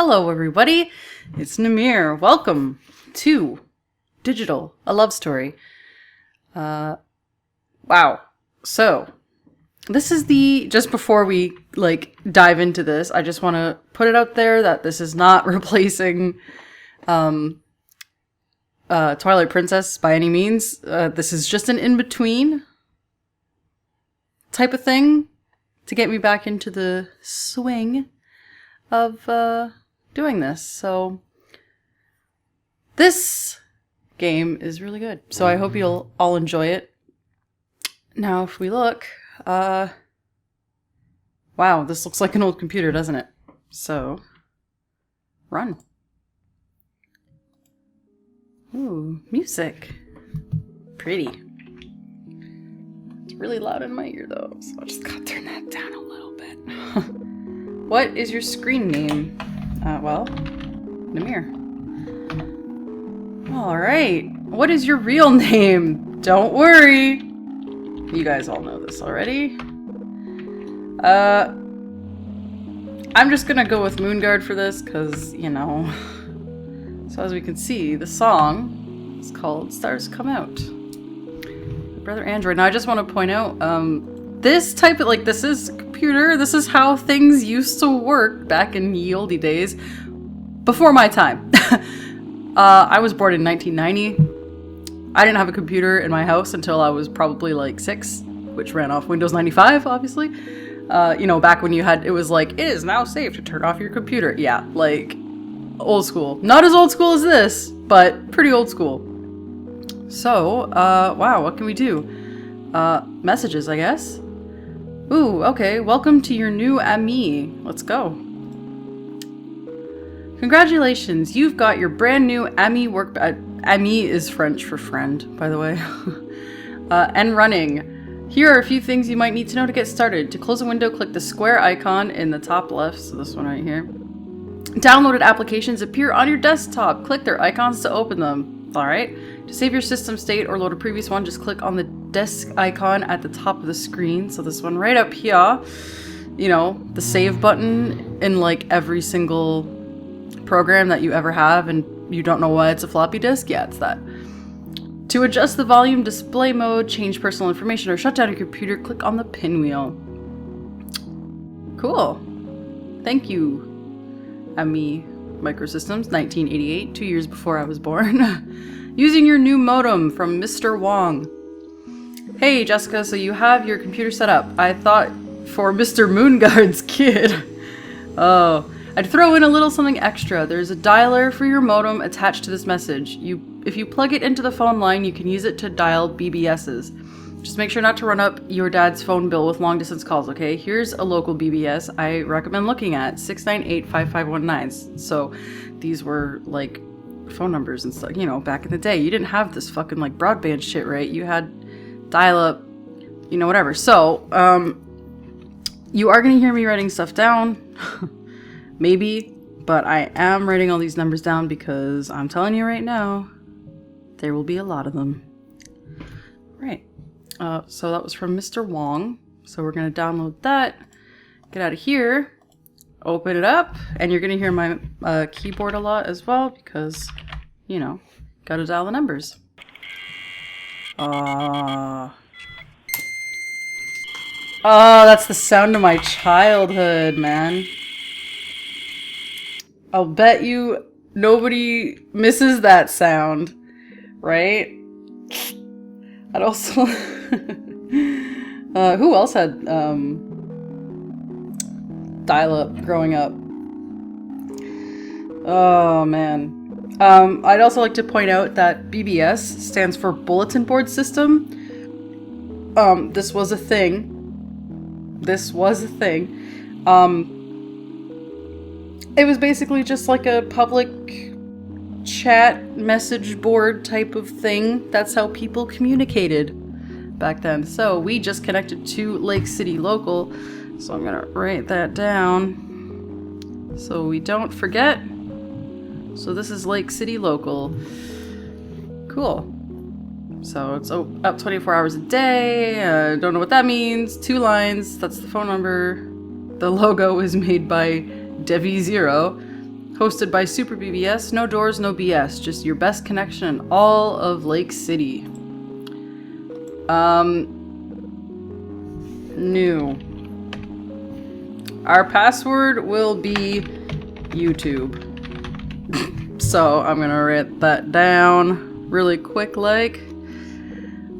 Hello everybody, it's Namir. Welcome to Digital, a love story. Wow. So, this is just before we dive into this, I just want to put it out there that this is not replacing Twilight Princess by any means. This is just an in-between type of thing to get me back into the swing of doing this. So this game is really good. So I hope you'll all enjoy it. Now, if we look, wow, this looks like an old computer, doesn't it? So, run. Ooh, music. Pretty. It's really loud in my ear though, so I just gotta turn that down a little bit. What is your screen name? Well, Namir. Alright. What is your real name? Don't worry. You guys all know this already. I'm just gonna go with Moonguard for this, because, you know. So as we can see, the song is called Stars Come Out. Brother Android. Now I just want to point out, this type of, this is a computer. This is how things used to work back in ye olde days. Before my time. I was born in 1990. I didn't have a computer in my house until I was probably 6, which ran off Windows 95, obviously. You know, back when it was it is now safe to turn off your computer. Yeah, old school. Not as old school as this, but pretty old school. So, wow, what can we do? Messages, I guess. Ooh, okay, welcome to your new Ami. Let's go. Congratulations, you've got your brand new Ami Ami is French for friend, by the way. And running. Here are a few things you might need to know to get started. To close a window, click the square icon in the top left, so this one right here. Downloaded applications appear on your desktop. Click their icons to open them. Alright. To save your system state or load a previous one, just click on the desk icon at the top of the screen. So this one right up here. You know, the save button in every single program that you ever have and you don't know why it's a floppy disk. Yeah, it's that. To adjust the volume, display mode, change personal information, or shut down your computer, click on the pinwheel. Cool. Thank you, Ami Microsystems, 1988, 2 years before I was born. Using your new modem from Mr. Wong. Hey, Jessica, so you have your computer set up. I thought for Mr. Moonguard's kid. Oh, I'd throw in a little something extra. There's a dialer for your modem attached to this message. If you plug it into the phone line, you can use it to dial BBSs. Just make sure not to run up your dad's phone bill with long distance calls, okay? Here's a local BBS I recommend looking at, 698-5519. So these were phone numbers and stuff, you know, back in the day. You didn't have this fucking broadband shit, right? You had dial up, you know, whatever. So, you are gonna hear me writing stuff down. Maybe, but I am writing all these numbers down because I'm telling you right now, there will be a lot of them. Right. So that was from Mr. Wong. So we're going to download that, get out of here, open it up, and you're going to hear my keyboard a lot as well because, you know, got to dial the numbers. Oh, that's the sound of my childhood, man. I'll bet you nobody misses that sound, right? I'd also... who else had dial-up growing up? Oh, man. I'd also like to point out that BBS stands for Bulletin Board System. This was a thing. It was basically just a public chat message board type of thing. That's how people communicated back then. So we just connected to Lake City Local. So I'm gonna write that down so we don't forget. So this is Lake City Local. Cool. So it's up 24 hours a day. Don't know what that means. 2 lines. That's the phone number. The logo is made by Devi Zero. Hosted by Super BBS, no doors, no BS, just your best connection in all of Lake City. New. Our password will be YouTube. So I'm gonna write that down really quick like.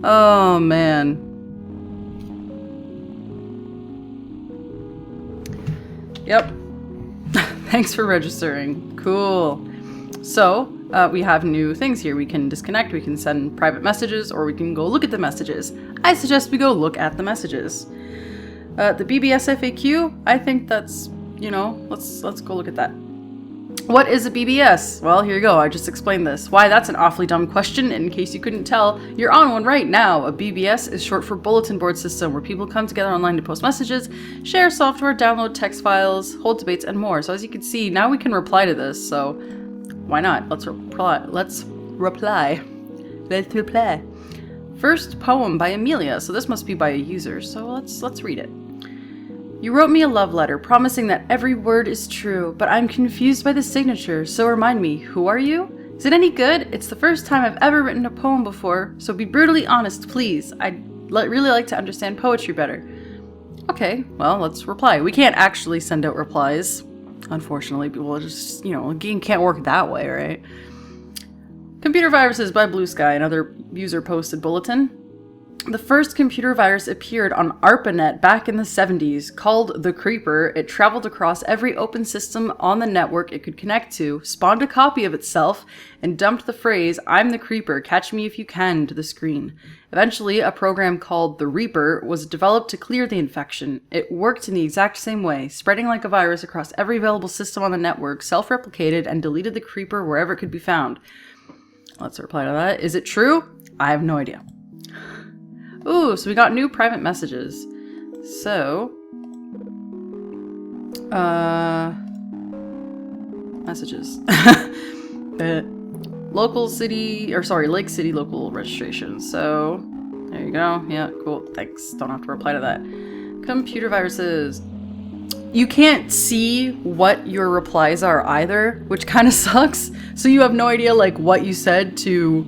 Oh man. Yep. Thanks for registering. Cool. So, we have new things here. We can disconnect, we can send private messages, or we can go look at the messages. I suggest we go look at the messages. The BBS FAQ, I think that's, let's go look at that. What is a BBS? Well, here you go. I just explained this. Why, that's an awfully dumb question. In case you couldn't tell, you're on one right now. A BBS is short for Bulletin Board System, where people come together online to post messages, share software, download text files, hold debates, and more. So as you can see, now we can reply to this. So why not? Let's reply. First poem by Amelia. So this must be by a user. So let's read it. You wrote me a love letter, promising that every word is true, but I'm confused by the signature, so remind me, who are you? Is it any good? It's the first time I've ever written a poem before, so be brutally honest, please. I'd really like to understand poetry better. Okay, well, let's reply. We can't actually send out replies, unfortunately. We'll just, the game can't work that way, right? Computer viruses by Blue Sky, another user-posted bulletin. The first computer virus appeared on ARPANET back in the 70s. Called the Creeper, it traveled across every open system on the network it could connect to, spawned a copy of itself, and dumped the phrase, "I'm the Creeper, catch me if you can," to the screen. Eventually, a program called the Reaper was developed to clear the infection. It worked in the exact same way, spreading like a virus across every available system on the network, self-replicated, and deleted the Creeper wherever it could be found. Let's reply to that. Is it true? I have no idea. Ooh, so we got new private messages. So, messages. Lake City local registration. So, there you go. Yeah, cool. Thanks. Don't have to reply to that. Computer viruses. You can't see what your replies are either, which kind of sucks. So you have no idea, what you said to,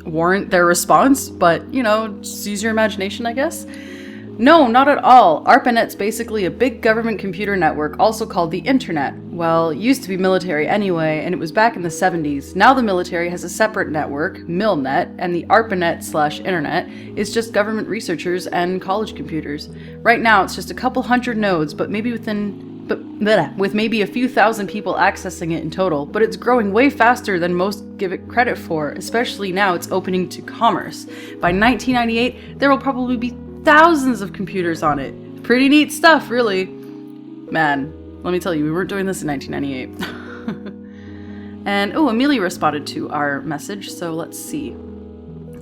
warrant their response, but, just use your imagination, I guess. No, not at all. ARPANET's basically a big government computer network, also called the Internet. Well, it used to be military anyway, and it was back in the 70s. Now the military has a separate network, MilNet, and the ARPANET/Internet is just government researchers and college computers. Right now, it's just a couple hundred nodes, with maybe a few thousand people accessing it in total, but it's growing way faster than most give it credit for, especially now it's opening to commerce. By 1998, there will probably be thousands of computers on it. Pretty neat stuff, really. Man, let me tell you, we weren't doing this in 1998. And, Amelia responded to our message, so let's see.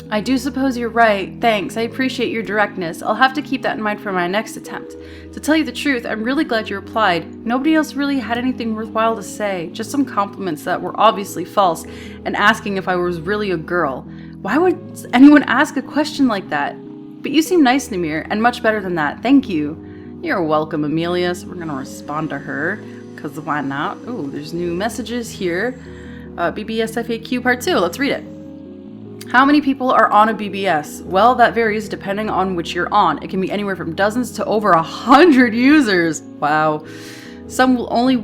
I do suppose you're right. Thanks. I appreciate your directness. I'll have to keep that in mind for my next attempt. To tell you the truth, I'm really glad you replied. Nobody else really had anything worthwhile to say. Just some compliments that were obviously false and asking if I was really a girl. Why would anyone ask a question like that? But you seem nice, Namir, and much better than that. Thank you. You're welcome, Amelia. So we're going to respond to her, because why not? Ooh, there's new messages here. BBS FAQ Part 2. Let's read it. How many people are on a BBS? Well, that varies depending on which you're on. It can be anywhere from dozens to over 100 users. Wow. Some will only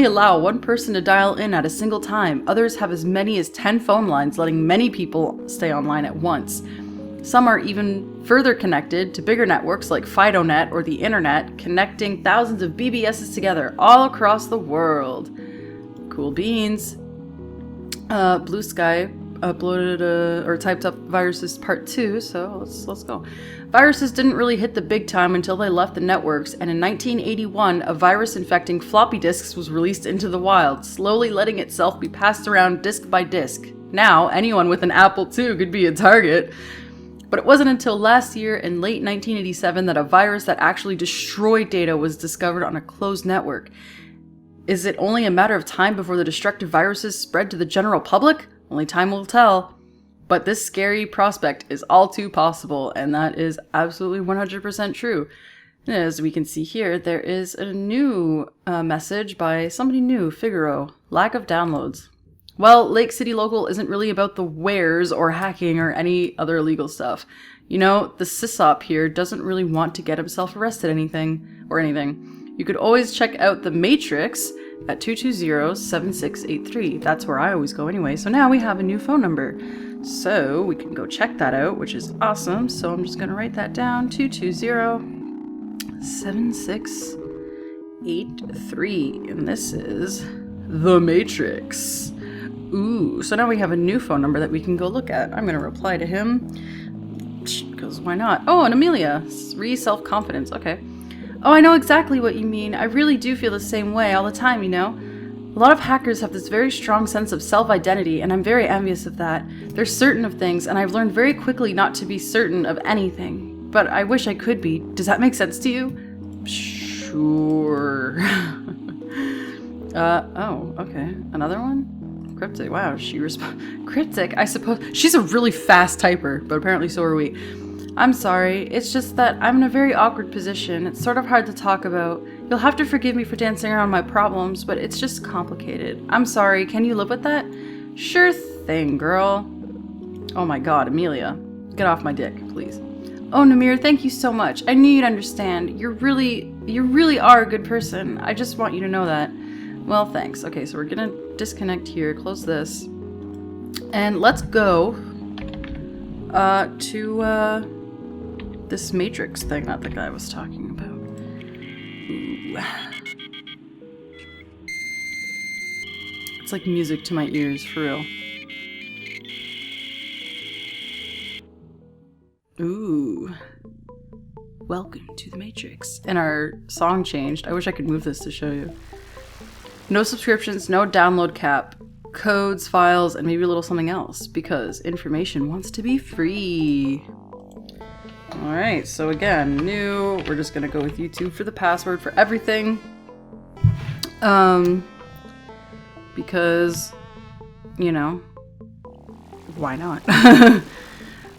allow one person to dial in at a single time. Others have as many as 10 phone lines, letting many people stay online at once. Some are even further connected to bigger networks like FidoNet or the Internet, connecting thousands of BBSs together all across the world. Cool beans. Blue Sky uploaded or typed up viruses part 2, so let's go. Viruses didn't really hit the big time until they left the networks, and in 1981, a virus infecting floppy disks was released into the wild, slowly letting itself be passed around disk by disk. Now, anyone with an Apple II could be a target. But it wasn't until last year, in late 1987, that a virus that actually destroyed data was discovered on a closed network. Is it only a matter of time before the destructive viruses spread to the general public? Only time will tell. But this scary prospect is all too possible, and that is absolutely 100% true. As we can see here, there is a new message by somebody new, Figaro. Lack of downloads. Well, Lake City Local isn't really about the wares or hacking or any other illegal stuff. You know, the sysop here doesn't really want to get himself arrested anything. You could always check out the Matrix at 220-7683. That's where I always go anyway. So now we have a new phone number. So we can go check that out, which is awesome. So I'm just going to write that down. 220-7683. And this is the Matrix. Ooh, so now we have a new phone number that we can go look at. I'm going to reply to him. Because why not? Oh, and Amelia. Self-confidence. Okay. Oh, I know exactly what you mean. I really do feel the same way all the time, you know? A lot of hackers have this very strong sense of self-identity, and I'm very envious of that. They're certain of things, and I've learned very quickly not to be certain of anything. But I wish I could be. Does that make sense to you? Sure. Oh, okay. Another one? Cryptic. Wow, Cryptic, I suppose. She's a really fast typer, but apparently so are we. I'm sorry, it's just that I'm in a very awkward position. It's sort of hard to talk about. You'll have to forgive me for dancing around my problems, but it's just complicated. I'm sorry, can you live with that? Sure thing, girl. Oh my god, Amelia. Get off my dick, please. Oh, Namir, thank you so much. I knew you'd understand. You really are a good person. I just want you to know that. Well, thanks. Okay, so we're gonna disconnect here, close this. And let's go to this Matrix thing that the guy was talking about. Ooh. It's like music to my ears, for real. Ooh. Welcome to the Matrix. And our song changed. I wish I could move this to show you. No subscriptions, no download cap. Codes, files, and maybe a little something else. Because information wants to be free. Alright, so again, new. We're just gonna go with YouTube for the password for everything. Because, you know, why not?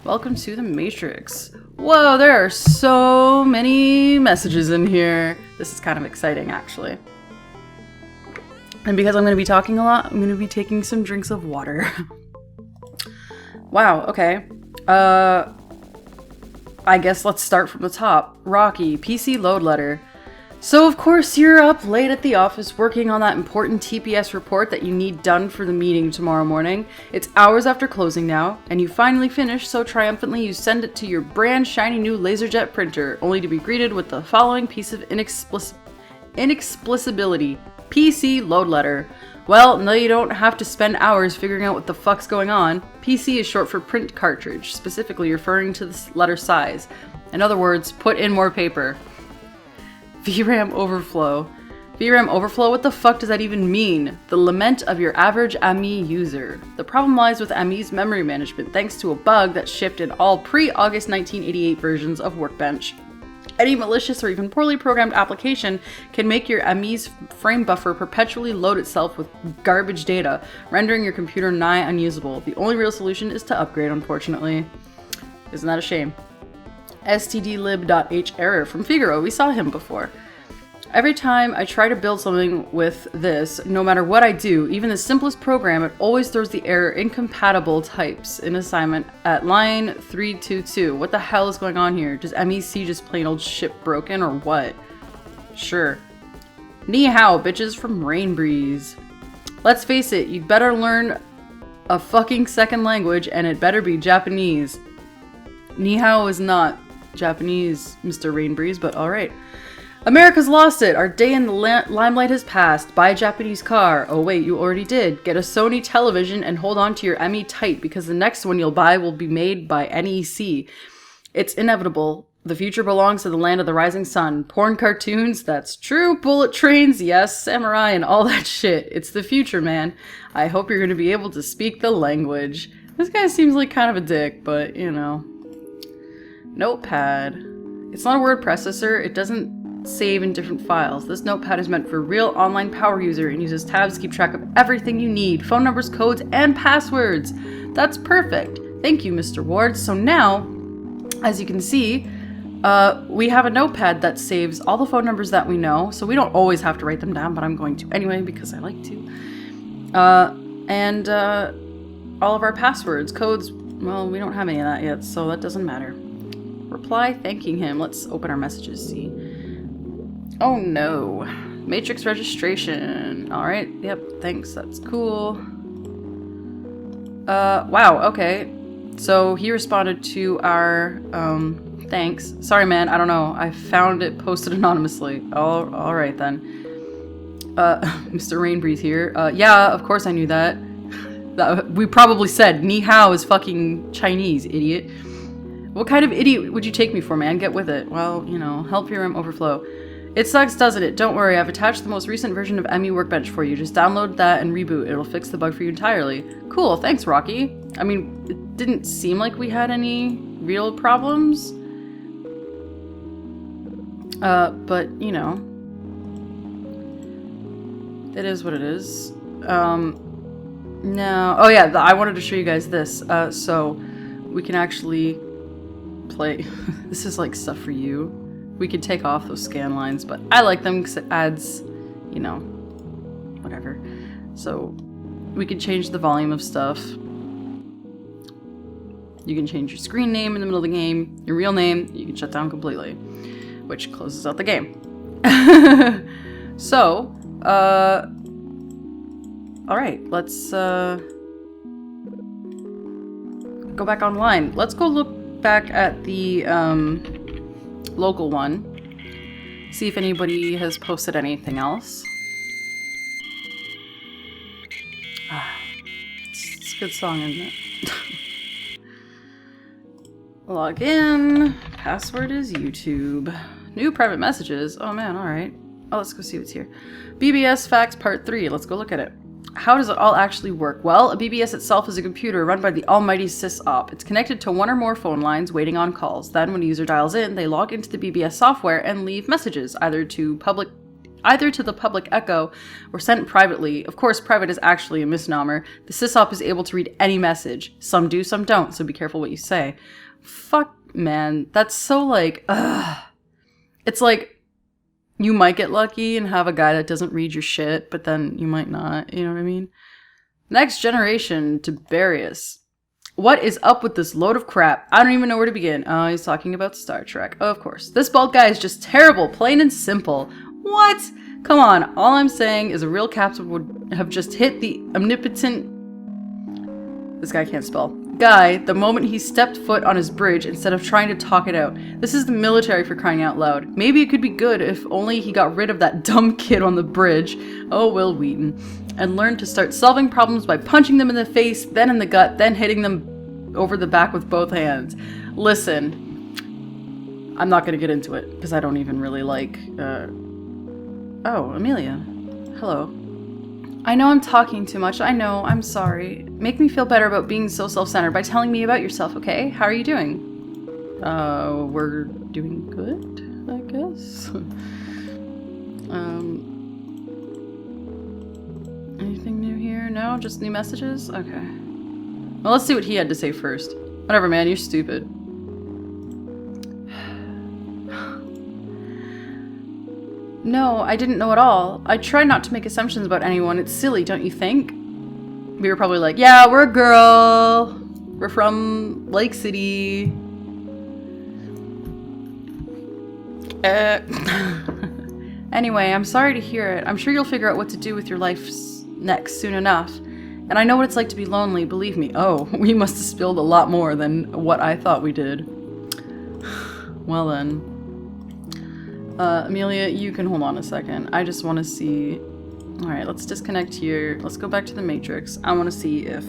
Welcome to the Matrix. Whoa, there are so many messages in here. This is kind of exciting, actually. And because I'm going to be talking a lot, I'm going to be taking some drinks of water. Wow, okay. I guess let's start from the top. Rocky, PC load letter. So of course you're up late at the office working on that important TPS report that you need done for the meeting tomorrow morning. It's hours after closing now, and you finally finish so triumphantly you send it to your brand shiny new LaserJet printer, only to be greeted with the following piece of inexplicability. PC load letter. Well, no, you don't have to spend hours figuring out what the fuck's going on. PC is short for print cartridge, specifically referring to the letter size. In other words, put in more paper. VRAM overflow. VRAM overflow? What the fuck does that even mean? The lament of your average AMI user. The problem lies with AMI's memory management thanks to a bug that shipped in all pre-August 1988 versions of Workbench. Any malicious or even poorly programmed application can make your AMI's frame buffer perpetually load itself with garbage data, rendering your computer nigh unusable. The only real solution is to upgrade, unfortunately. Isn't that a shame? stdlib.h error from Figaro. We saw him before. Every time I try to build something with this, no matter what I do, even the simplest program, it always throws the error incompatible types in assignment at line 322. What the hell is going on here? Does MEC just plain old shit broken or what? Sure. Ni hao, bitches from Rainbreeze. Let's face it, you'd better learn a fucking second language and it better be Japanese. Ni hao is not Japanese, Mr. Rainbreeze, but alright. America's lost it. Our day in the limelight has passed. Buy a Japanese car. Oh wait, you already did. Get a Sony television and hold on to your ME tight because the next one you'll buy will be made by NEC. It's inevitable. The future belongs to the land of the rising sun. Porn cartoons, that's true. Bullet trains, yes. Samurai and all that shit. It's the future, man. I hope you're going to be able to speak the language. This guy seems like kind of a dick, but you know. Notepad. It's not a word processor. It doesn't save in different files. This notepad is meant for a real online power user and uses tabs to keep track of everything you need. Phone numbers, codes, and passwords. That's perfect. Thank you, Mr. Ward. So now, as you can see, We have a notepad that saves all the phone numbers that we know, so we don't always have to write them down, but I'm going to anyway because I like to. And all of our passwords, codes, well, we don't have any of that yet, so that doesn't matter. Reply thanking him. Let's open our messages, see. Oh no. Matrix registration. Alright, yep, thanks, that's cool. Wow, okay. So he responded to our, thanks. Sorry, man, I don't know. I found it posted anonymously. Alright then. Mr. Rainbreeze here. Yeah, of course I knew that. We probably said, ni hao is fucking Chinese, idiot. What kind of idiot would you take me for, man? Get with it. Well, you know, help your overflow. It sucks, doesn't it? Don't worry, I've attached the most recent version of ME Workbench for you. Just download that and reboot. It'll fix the bug for you entirely. Cool, thanks, Rocky. I mean, it didn't seem like we had any real problems. But, you know. It is what it is. No. Oh yeah, I wanted to show you guys this. So we can actually play. This is like stuff for you. We could take off those scan lines, but I like them because it adds, you know, whatever. So we could change the volume of stuff. You can change your screen name in the middle of the game, your real name, you can shut down completely, which closes out the game. So, alright, let's go back online. Let's go look back at the local one. See if anybody has posted anything else. It's a good song, isn't it? Log in. Password is YouTube. New private messages. Oh man, alright. Oh, let's go see what's here. BBS Facts Part 3. Let's go look at it. How does it all actually work? Well, a BBS itself is a computer run by the almighty sysop. It's connected to one or more phone lines waiting on calls. Then when a user dials in, they log into the BBS software and leave messages, either to the public echo or sent privately. Of course, private is actually a misnomer. The sysop is able to read any message. Some do, some don't, so be careful what you say. Fuck, man. That's so like, ugh. It's like, you might get lucky and have a guy that doesn't read your shit, but then you might not, you know what I mean? Next generation, Tiberius. What is up with this load of crap? I don't even know where to begin. Oh, he's talking about Star Trek. Oh, of course. This bald guy is just terrible, plain and simple. What? Come on, all I'm saying is a real captain would have just hit the omnipotent... This guy can't spell. Guy the moment he stepped foot on his bridge instead of trying to talk it out. This is the military, for crying out loud. Maybe it could be good if only he got rid of that dumb kid on the bridge. Oh, Will Wheaton. And learned to start solving problems by punching them in the face, then in the gut, then hitting them over the back with both hands. Listen, I'm not going to get into it because I don't even really like... Oh, Amelia. Hello. I know I'm talking too much. I know. I'm sorry. Make me feel better about being so self-centered by telling me about yourself, okay? How are you doing? We're doing good, I guess. Anything new here? No? Just new messages? Okay. Well, let's see what he had to say first. Whatever, man. You're stupid. No, I didn't know at all. I try not to make assumptions about anyone. It's silly, don't you think? We were probably like, yeah, we're a girl. We're from Lake City. Anyway, I'm sorry to hear it. I'm sure you'll figure out what to do with your life next soon enough. And I know what it's like to be lonely, believe me. Oh, we must have spilled a lot more than what I thought we did. Well then. Amelia, you can hold on a second. I just want to see... Alright, let's disconnect here. Let's go back to the Matrix. I want to see if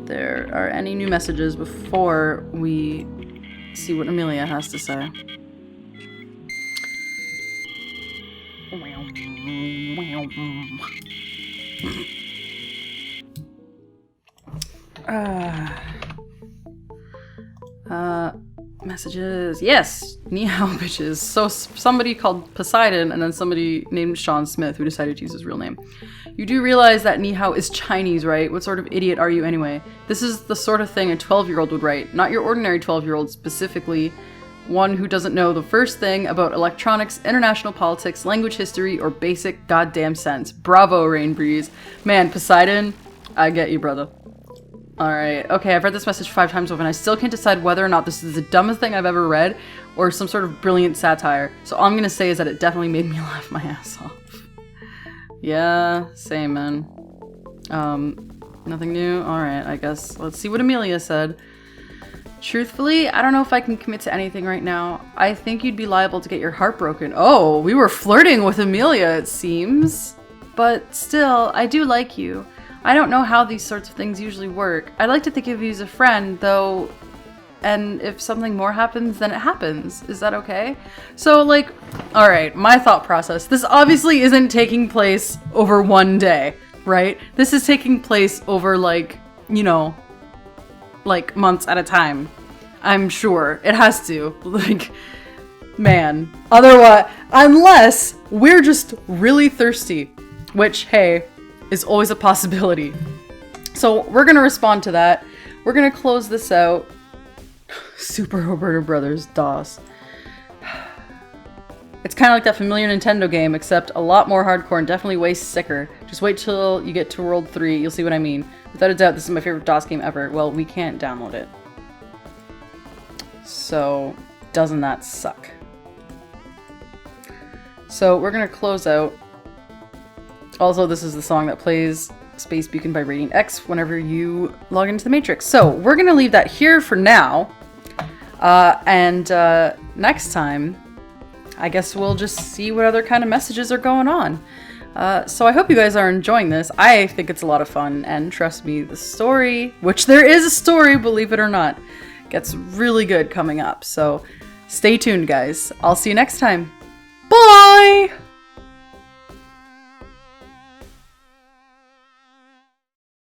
there are any new messages before we see what Amelia has to say. Messages. Yes! Ni hao, bitches. So somebody called Poseidon and then somebody named Sean Smith who decided to use his real name. You do realize that ni hao is Chinese, right? What sort of idiot are you anyway? This is the sort of thing a 12-year-old would write. Not your ordinary 12-year-old specifically. one who doesn't know the first thing about electronics, international politics, language history, or basic goddamn sense. Bravo, Rain Breeze. Man, Poseidon, I get you, brother. Alright, okay, I've read this message 5 times over and I still can't decide whether or not this is the dumbest thing I've ever read or some sort of brilliant satire. So all I'm gonna say is that it definitely made me laugh my ass off. Yeah, same, man. Nothing new? Alright, I guess. Let's see what Amelia said. Truthfully, I don't know if I can commit to anything right now. I think you'd be liable to get your heart broken. Oh, we were flirting with Amelia, it seems. But still, I do like you. I don't know how these sorts of things usually work. I'd like to think of you as a friend, though, and if something more happens, then it happens. Is that okay? So, like, alright, my thought process. This obviously isn't taking place over one day, right? This is taking place over, like, you know, like, months at a time. I'm sure. It has to. Like, man. Otherwise, unless we're just really thirsty, which, hey, is always a possibility. So we're gonna respond to that. We're gonna close this out. Super Roberta Brothers, DOS. It's kind of like that familiar Nintendo game, except a lot more hardcore and definitely way sicker. Just wait till you get to World 3, you'll see what I mean. Without a doubt, this is my favorite DOS game ever. Well, we can't download it. So, doesn't that suck? So, we're gonna close out. Also, this is the song that plays Space Beacon by Radiant X whenever you log into the Matrix. So, we're gonna leave that here for now. Next time, I guess we'll just see what other kind of messages are going on. So I hope you guys are enjoying this. I think it's a lot of fun, and trust me, the story, which there is a story, believe it or not, gets really good coming up. So stay tuned, guys. I'll see you next time. Bye!